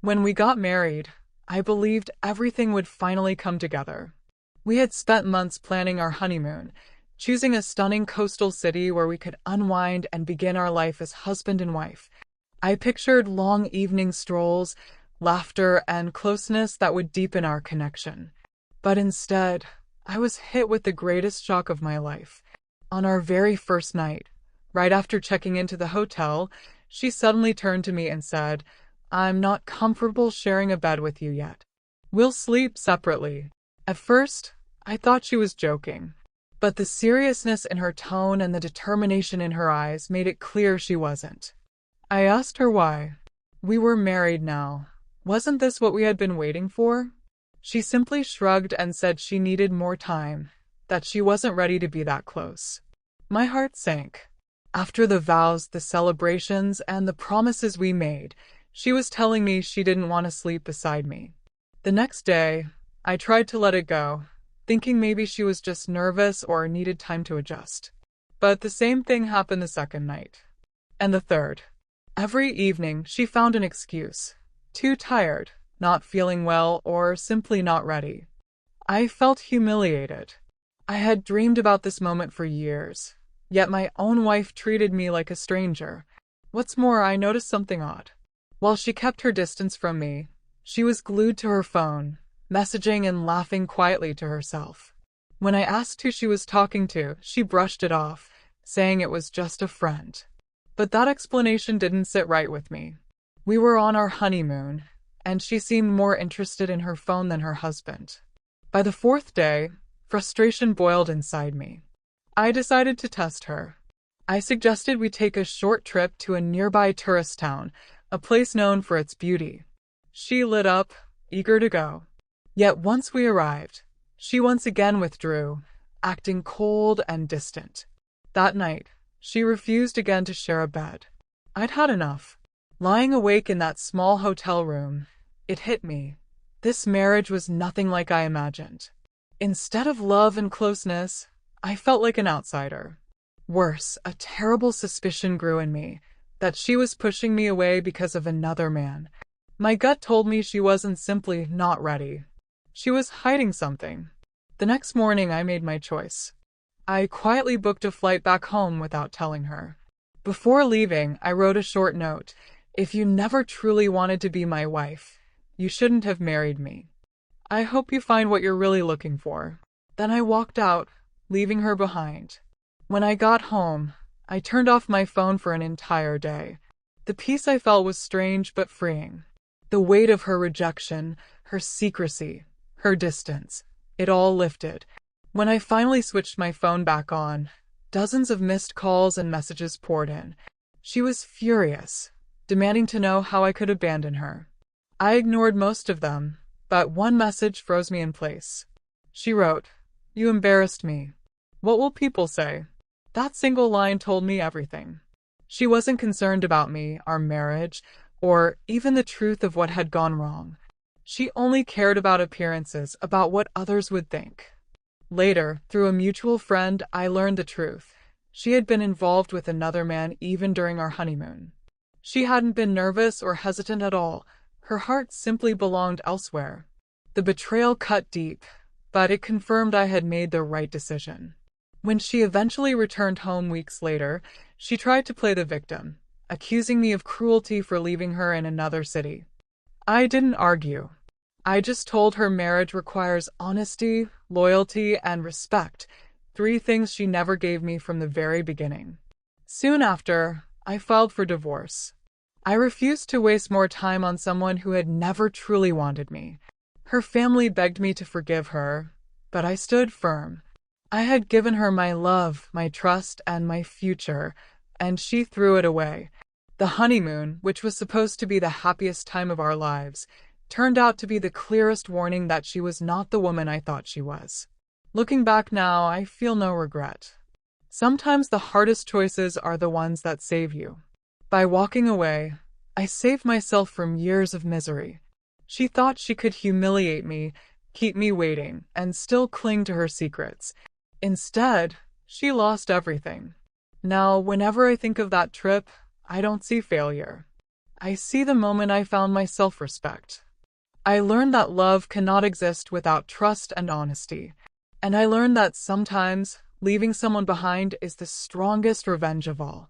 When we got married, I believed everything would finally come together. We had spent months planning our honeymoon, choosing a stunning coastal city where we could unwind and begin our life as husband and wife. I pictured long evening strolls, laughter, and closeness that would deepen our connection. But instead, I was hit with the greatest shock of my life. On our very first night, right after checking into the hotel, she suddenly turned to me and said, "I'm not comfortable sharing a bed with you yet. We'll sleep separately." At first, I thought she was joking, but the seriousness in her tone and the determination in her eyes made it clear she wasn't. I asked her why. We were married now. Wasn't this what we had been waiting for? She simply shrugged and said she needed more time, that she wasn't ready to be that close. My heart sank. After the vows, the celebrations, and the promises we made, she was telling me she didn't want to sleep beside me. The next day, I tried to let it go, thinking maybe she was just nervous or needed time to adjust. But the same thing happened the second night. And the third. Every evening, she found an excuse. Too tired, not feeling well, or simply not ready. I felt humiliated. I had dreamed about this moment for years, yet my own wife treated me like a stranger. What's more, I noticed something odd. While she kept her distance from me, she was glued to her phone, messaging and laughing quietly to herself. When I asked who she was talking to, she brushed it off, saying it was just a friend. But that explanation didn't sit right with me. We were on our honeymoon, and she seemed more interested in her phone than her husband. By the fourth day, frustration boiled inside me. I decided to test her. I suggested we take a short trip to a nearby tourist town, a place known for its beauty. She lit up, eager to go. Yet once we arrived, she once again withdrew, acting cold and distant. That night, she refused again to share a bed. I'd had enough. Lying awake in that small hotel room, it hit me. This marriage was nothing like I imagined. Instead of love and closeness, I felt like an outsider. Worse, a terrible suspicion grew in me that she was pushing me away because of another man. My gut told me she wasn't simply not ready. She was hiding something. The next morning, I made my choice. I quietly booked a flight back home without telling her. Before leaving, I wrote a short note. "If you never truly wanted to be my wife, you shouldn't have married me. I hope you find what you're really looking for." Then I walked out, leaving her behind. When I got home, I turned off my phone for an entire day. The peace I felt was strange but freeing. The weight of her rejection, her secrecy, her distance, it all lifted. When I finally switched my phone back on, dozens of missed calls and messages poured in. She was furious, demanding to know how I could abandon her. I ignored most of them, but one message froze me in place. She wrote, "You embarrassed me. What will people say?" That single line told me everything. She wasn't concerned about me, our marriage, or even the truth of what had gone wrong. She only cared about appearances, about what others would think. Later, through a mutual friend, I learned the truth. She had been involved with another man even during our honeymoon. She hadn't been nervous or hesitant at all. Her heart simply belonged elsewhere. The betrayal cut deep, but it confirmed I had made the right decision. When she eventually returned home weeks later, she tried to play the victim, accusing me of cruelty for leaving her in another city. I didn't argue. I just told her marriage requires honesty, loyalty, and respect, 3 things she never gave me from the very beginning. Soon after, I filed for divorce. I refused to waste more time on someone who had never truly wanted me. Her family begged me to forgive her, but I stood firm. I had given her my love, my trust, and my future, and she threw it away. The honeymoon, which was supposed to be the happiest time of our lives, turned out to be the clearest warning that she was not the woman I thought she was. Looking back now, I feel no regret. Sometimes the hardest choices are the ones that save you. By walking away, I saved myself from years of misery. She thought she could humiliate me, keep me waiting, and still cling to her secrets. Instead, she lost everything. Now, whenever I think of that trip, I don't see failure. I see the moment I found my self-respect. I learned that love cannot exist without trust and honesty. And I learned that sometimes leaving someone behind is the strongest revenge of all.